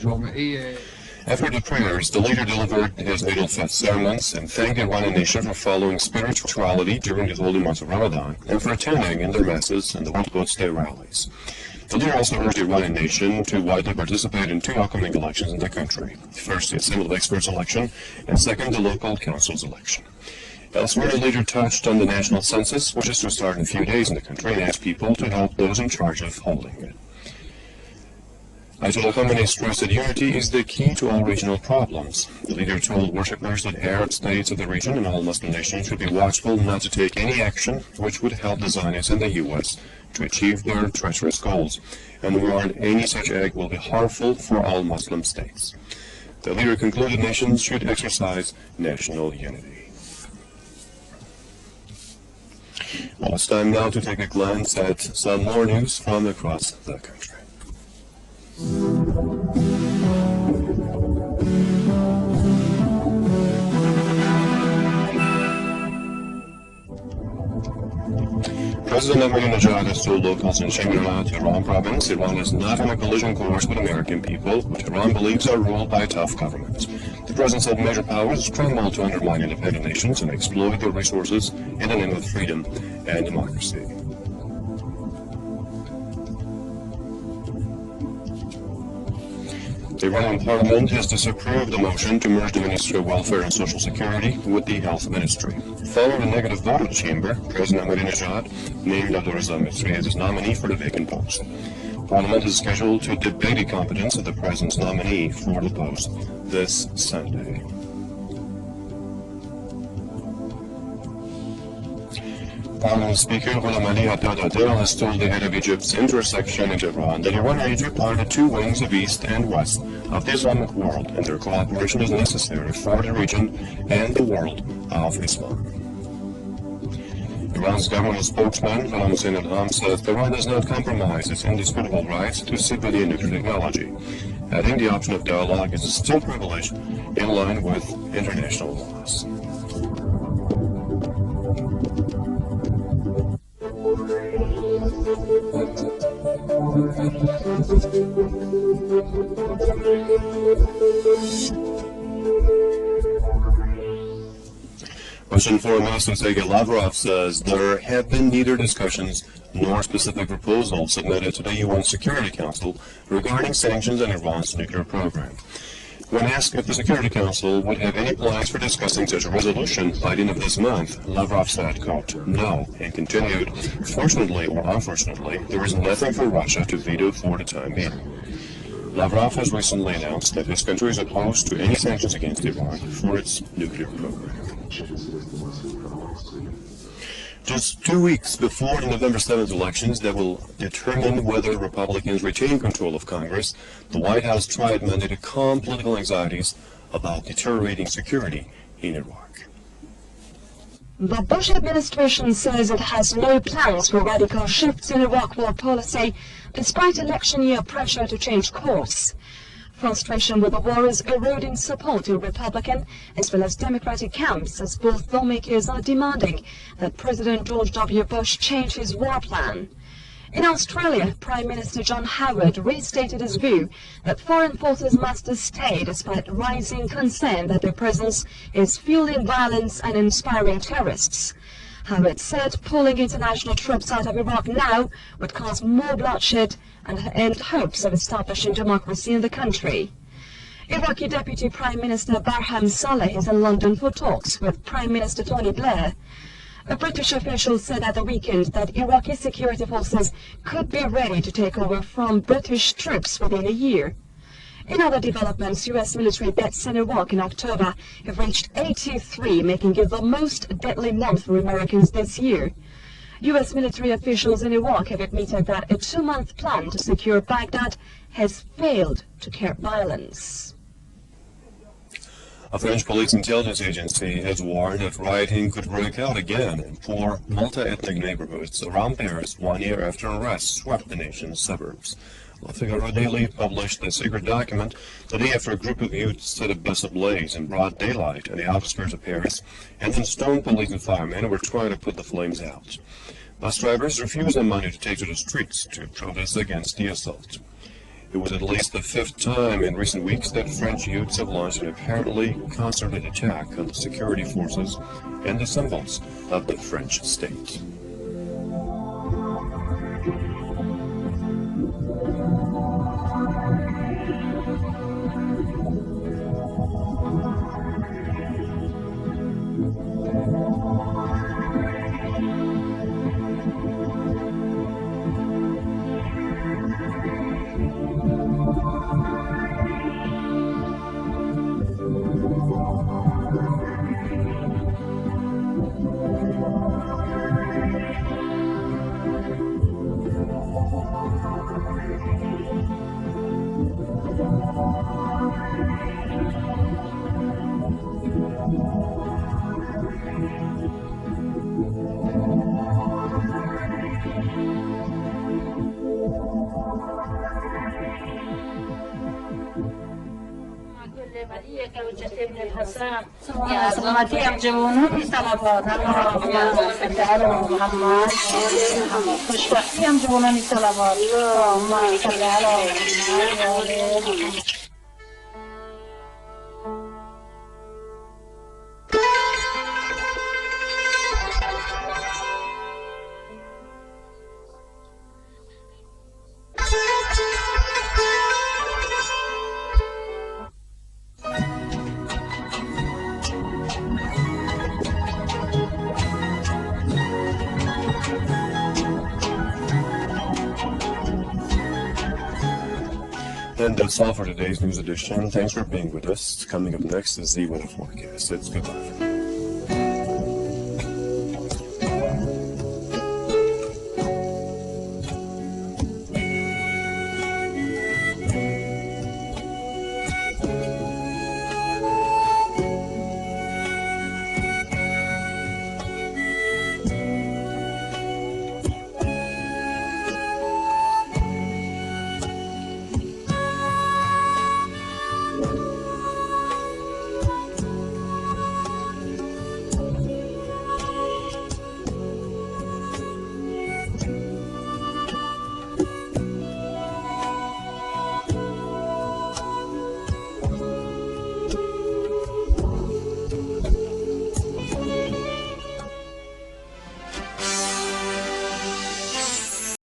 After the prayers, the leader delivered his Eid al-Fitr sermons and thanked the Iranian nation for following spirituality during the holy month of Ramadan and for attending in their masses and the World Goods Day rallies. The leader also urged the Iranian nation to widely participate in two upcoming elections in the country. First, the Assembly of Experts election, and second, the local council's election. Elsewhere, the leader touched on the national census, which is to start in a few days in the country, and asked people to help those in charge of holding it. Ayatollah Khamenei stressed that unity is the key to all regional problems. The leader told worshippers that Arab states of the region and all Muslim nations should be watchful not to take any action which would help the Zionists and the U.S. to achieve their treacherous goals, and warned any such act will be harmful for all Muslim states. The leader concluded nations should exercise national unity. Well, it's time now to take a glance at some more news from across the country. President Ahmadinejad has told locals in Shemirat, Iran province, Iran is not on a collision course with American people, which Iran believes are ruled by a tough government. The president said major powers tremble to undermine independent nations and exploit their resources in the name of freedom and democracy. The Iranian parliament has disapproved the motion to merge the Ministry of Welfare and Social Security with the Health Ministry. Following a negative vote of the chamber, President Ahmadinejad named Abdulrazak Misri as his nominee for the vacant post. Parliament is scheduled to debate the competence of the president's nominee for the post this Sunday. Parliament Speaker Ghulam Ali Haddad has told the head of Egypt's intersection in Tehran that Iran and Egypt are the two wings of East and West of the Islamic world, and their cooperation is necessary for the region and the world of Islam. Iran's government spokesman, Ghulam Hussein Al-Ham, says Tehran does not compromise its indisputable rights to civilian nuclear technology, adding the option of dialogue is still privileged in line with international laws. Russian Foreign Minister Sergei Lavrov says there have been neither discussions nor specific proposals submitted to the UN Security Council regarding sanctions on Iran's nuclear program. When asked if the Security Council would have any plans for discussing such a resolution by the end of this month, Lavrov said, quote, "No," and continued, "Fortunately or unfortunately, there is nothing for Russia to veto for the time being." Lavrov has recently announced that his country is opposed to any sanctions against Iran for its nuclear program. Just 2 weeks before the November 7th elections that will determine whether Republicans retain control of Congress, the White House tried Monday to calm political anxieties about deteriorating security in Iraq. The Bush administration says it has no plans for radical shifts in Iraq war policy, despite election year pressure to change course. Frustration with the war is eroding support in Republican as well as Democratic camps, as both lawmakers are demanding that President George W. Bush change his war plan. In Australia, Prime Minister John Howard restated his view that foreign forces must stay despite rising concern that their presence is fueling violence and inspiring terrorists. Howard said pulling international troops out of Iraq now would cause more bloodshed and end hopes of establishing democracy in the country. Iraqi Deputy Prime Minister Barham Saleh is in London for talks with Prime Minister Tony Blair. A British official said at the weekend that Iraqi security forces could be ready to take over from British troops within a year. In other developments, U.S. military deaths in Iraq in October have reached 83, making it the most deadly month for Americans this year. U.S. military officials in Iraq have admitted that a 2-month plan to secure Baghdad has failed to curb violence. A French police intelligence agency has warned that rioting could break out again in poor, multi-ethnic neighborhoods around Paris 1 year after arrests swept the nation's suburbs. Le Figaro Daily published a secret document the day after a group of youths set a bus ablaze in broad daylight in the outskirts of Paris and then stoned police and firemen who were trying to put the flames out. Bus drivers refused the money to take to the streets to protest against the assault. It was at least the fifth time in recent weeks that French youths have launched an apparently concerted attack on the security forces and the symbols of the French state. سلامتی هم جوانان سلامات محمد خوشبختی هم جوانان سلامات And that's all for today's news edition. Thanks for being with us. Coming up next is the weather forecast. It's goodbye.